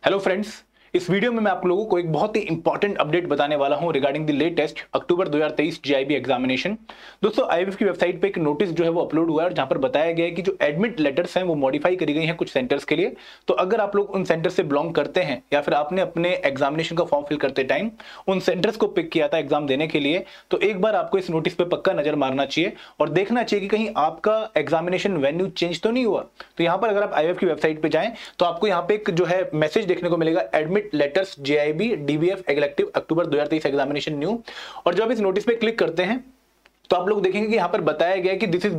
Hello friends, इस video में मैं आप लोगों को एक बहुत ही इंपॉर्टेंट अपडेट बताने वाला हूं regarding the latest October 2023 GIB examination. दोस्तों, आईएएफ की वेबसाइट पे एक नोटिस जो है वो अपलोड हुआ है और जहां पर बताया गया है कि जो एडमिट लेटर्स हैं वो मॉडिफाई करी गई हैं कुछ सेंटर्स के लिए। तो अगर आप लोग उन सेंटर से बिलोंग करते हैं या फिर आपने अपने एग्जामिनेशन का फॉर्म फिल करते टाइम उन सेंटर्स को पिक किया था एग्जाम देने के लिए, तो एक बार आपको इस नोटिस पे पक्का नजर मारना चाहिए और देखना चाहिए कि कहीं आपका एग्जामिनेशन वेन्यू चेंज तो नहीं हुआ। तो यहाँ पर अगर आप आईएएफ की वेबसाइट पे जाएं तो आपको यहाँ पे एक जो है मैसेज देखने को मिलेगा, admit letters GIB DBF elective October 2023 examination new. और जब इस नोटिस पे क्लिक करते हैं तो आप लोग देखेंगे कि यहां पर बताया गया है कि this is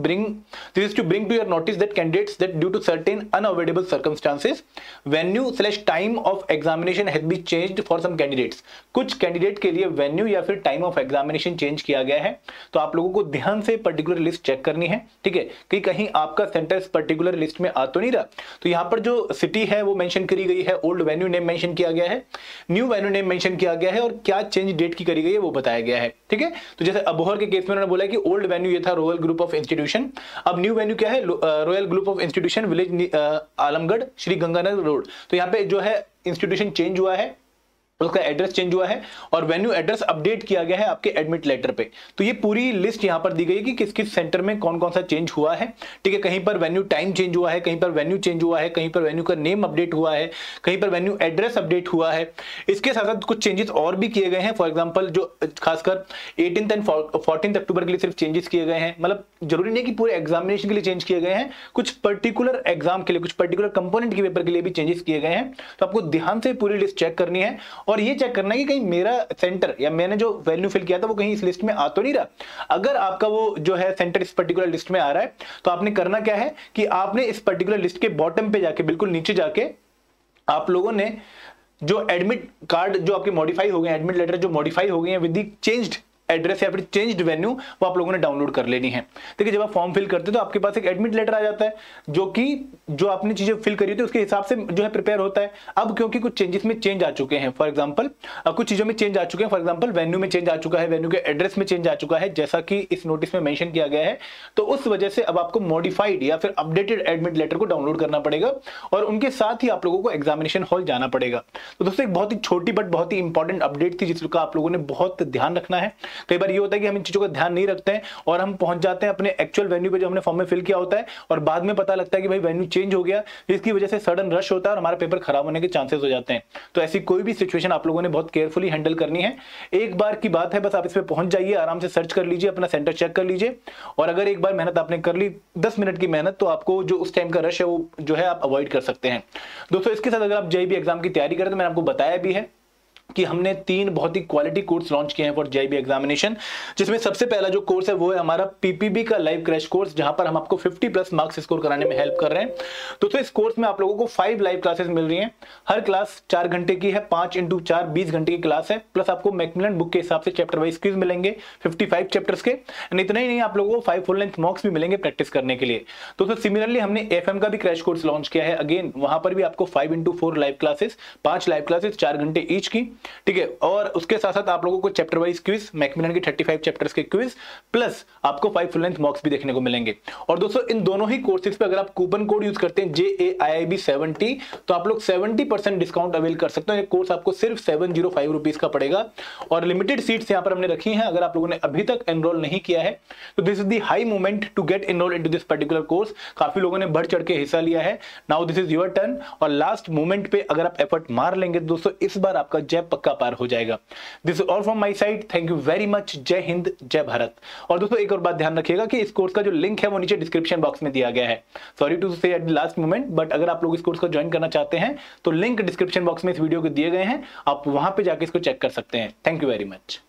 to bring to your notice that candidates that due to certain unavoidable circumstances venue time of examination has been changed for some candidates. कुछ कैंडिडेट के लिए वेन्यू या फिर टाइम ऑफ एग्जामिनेशन चेंज किया गया है। तो आप लोगों को ध्यान से पर्टिकुलर लिस्ट चेक करनी है, ठीक है, कि कहीं आपका सेंटर इस पर्टिकुलर लिस्ट में आ तो नहीं रहा। तो यहां पर जो सिटी है वो मेंशन करी गई है, ओल्ड वेन्यू नेम मेंशन किया गया है, न्यू वेन्यू नेम मेंशन किया गया है और क्या चेंज डेट की करी गई है वो बताया गया है, ठीक है। तो जैसे अबोहर के केस में उन्होंने बोला कि ओल्ड वेन्यू ये था रॉयल ग्रुप ऑफ इंस्टीट्यूशन, अब न्यू वेन्यू क्या है, royal group of institution village Alamgarh Shri Ganganagar road. तो यहाँ पे जो है इंस्टीट्यूशन चेंज हुआ है, उसका एड्रेस चेंज हुआ है और वेन्यू एड्रेस अपडेट किया गया है आपके एडमिट लेटर पे। तो ये पूरी लिस्ट यहां पर दी गई है कि किस किस सेंटर में कौन कौन सा चेंज हुआ है, ठीक है। कहीं पर वेन्यू टाइम चेंज हुआ है, कहीं पर वेन्यू चेंज हुआ है, कहीं पर वेन्यू का नेम अपडेट हुआ है, कहीं पर वेन्यू एड्रेस अपडेट हुआ है। इसके साथ साथ कुछ चेंजेस और भी किए गए हैं। फॉर एग्जाम्पल जो खासकर 18 एंड 14 अक्टूबर के लिए सिर्फ चेंजेस किए गए हैं, मतलब जरूरी नहीं कि पूरे एग्जामिनेशन के लिए चेंज किए गए हैं, कुछ पर्टिकुलर एग्जाम के लिए, कुछ पर्टिकुलर कंपोनेंट के पेपर के लिए भी चेंजेस किए गए हैं। तो आपको ध्यान से पूरी लिस्ट चेक करनी है और ये चेक करना है कहीं मेरा सेंटर या मैंने जो वैल्यू फिल किया था वो कहीं इस लिस्ट में आ तो नहीं रहा। अगर आपका वो जो है सेंटर इस पर्टिकुलर लिस्ट में आ रहा है तो आपने करना क्या है कि आपने इस पर्टिकुलर लिस्ट के बॉटम पे जाके, बिल्कुल नीचे जाके, आप लोगों ने जो एडमिट कार्ड जो आपके मॉडिफाई हो गए, एडमिट लेटर जो मॉडिफाई हो गए हैं विद द चेंज्ड एड्रेस या फिर चेंज्ड वेन्यू, वो आप लोगों ने डाउनलोड कर लेनी है। देखिए, जब आप फॉर्म फिल करते हैं तो आपके पास एक एडमिट लेटर आ जाता है जो कि जो आपने चीजें फिल करी थी उसके हिसाब से जो है प्रिपेयर होता है। अब क्योंकि कुछ चेंजेस में चेंज आ चुके हैं, फॉर एग्जांपल कुछ चीजों में चेंज आ चुके हैं, फॉर एग्जांपल वेन्यू में चेंज आ चुका है, वेन्यू के एड्रेस में चेंज आ चुका है, जैसा कि इस नोटिस में मेंशन किया गया है। तो उस वजह से अब आपको मॉडिफाइड या फिर अपडेटेड एडमिट लेटर को डाउनलोड करना पड़ेगा और उनके साथ ही आप लोगों को एग्जामिनेशन हॉल जाना पड़ेगा। तो दोस्तों, एक बहुत ही छोटी बट बहुत ही इंपॉर्टेंट अपडेट थी जिसका आप लोगों ने बहुत ध्यान रखना है। कई बार ये होता है कि इन चीजों का ध्यान नहीं रखते हैं और हम पहुंच जाते हैं अपने एक्चुअल वेन्यू पे जो हमने फॉर्म में फिल किया होता है और बाद में पता लगता है कि भाई वेन्यू चेंज हो गया, जिसकी वजह से सडन रश होता है और हमारा पेपर खराब होने के चांसेस हो जाते हैं। तो ऐसी कोई भी सिचुएशन आप लोगों ने बहुत केयरफुली हैंडल करनी है। एक बार की बात है, बस आप इस पे पहुंच जाइए, आराम से सर्च कर लीजिए, अपना सेंटर चेक कर लीजिए और अगर एक बार मेहनत आपने कर ली, 10 मिनट की मेहनत, तो आपको जो उस टाइम का रश है वो जो है आप अवॉइड कर सकते हैं। दोस्तों, इसके साथ अगर आप जेईबी एग्जाम की तैयारी करें तो मैंने आपको बताया भी है कि हमने 3 बहुत ही क्वालिटी कोर्स लॉन्च किए हैं फॉर जेईबी एग्जामिनेशन, जिसमें सबसे पहला जो कोर्स है वो है हमारा पीपीबी का लाइव क्रैश कोर्स, जहां पर हम आपको 50+ मार्क्स स्कोर कराने में हेल्प कर रहे हैं। तो इस कोर्स में आप लोगों को 5 लाइव क्लासेस मिल रही हैं। हर क्लास 4 घंटे की है, 5 × 4 20 घंटे की क्लास है, प्लस आपको मैकमिलन बुक के हिसाब से चैप्टर वाइज क्विज मिलेंगे 55 चैप्टर्स के। इतना ही नहीं, आप लोगों को 5 फुल लेंथ मॉक्स भी मिलेंगे प्रैक्टिस करने के लिए। तो सिमिलरली हमने एफएम का भी क्रैश कोर्स लॉन्च किया है। अगेन वहां पर भी आपको 5 × 4 लाइव क्लासेस, 5 लाइव क्लासेस 4 घंटे ईच की, ठीक है। और उसके साथ साथ आप लोगों को चैप्टर वाइज क्विज, मैकमिलन के 35 चैप्टर्स के क्विज, प्लस आपको 5 फुल लेंथ मॉक्स भी देखने को मिलेंगे। और दोस्तों, इन दोनों ही कोर्सेज पे अगर आप कूपन कोड यूज करते हैं JAIIB70 तो आप लोग 70% डिस्काउंट अवेल कर सकते हैं। ये कोर्स आपको सिर्फ 705 रुपीज का पड़ेगा और लिमिटेड सीट्स यहां पर हमने रखी हैं। अगर आप लोगों ने अभी तक एनरोल नहीं किया है तो this is the high moment to get enroll into this particular course. काफी लोगों ने बढ़ चढ़ के हिस्सा लिया है। Now this is your turn और लास्ट मोमेंट पे अगर आप एफर्ट मार लेंगे तो दोस्तों इस बार आपका जय पक्का पार हो जाएगा। This is all from my side, thank you very much. जय हिंद, जय भारत। और दोस्तों, एक और बात ध्यान रखिएगा कि इस कोर्स का जो लिंक है वो नीचे डिस्क्रिप्शन बॉक्स में दिया गया है। सॉरी टू से at the last moment, but अगर आप लोग इस कोर्स को ज्वाइन करना चाहते हैं तो लिंक डिस्क्रिप्शन बॉक्स में इस वीडियो के दिए गए हैं, आप वहां पे जाके इसको चेक कर सकते हैं। Thank you very much.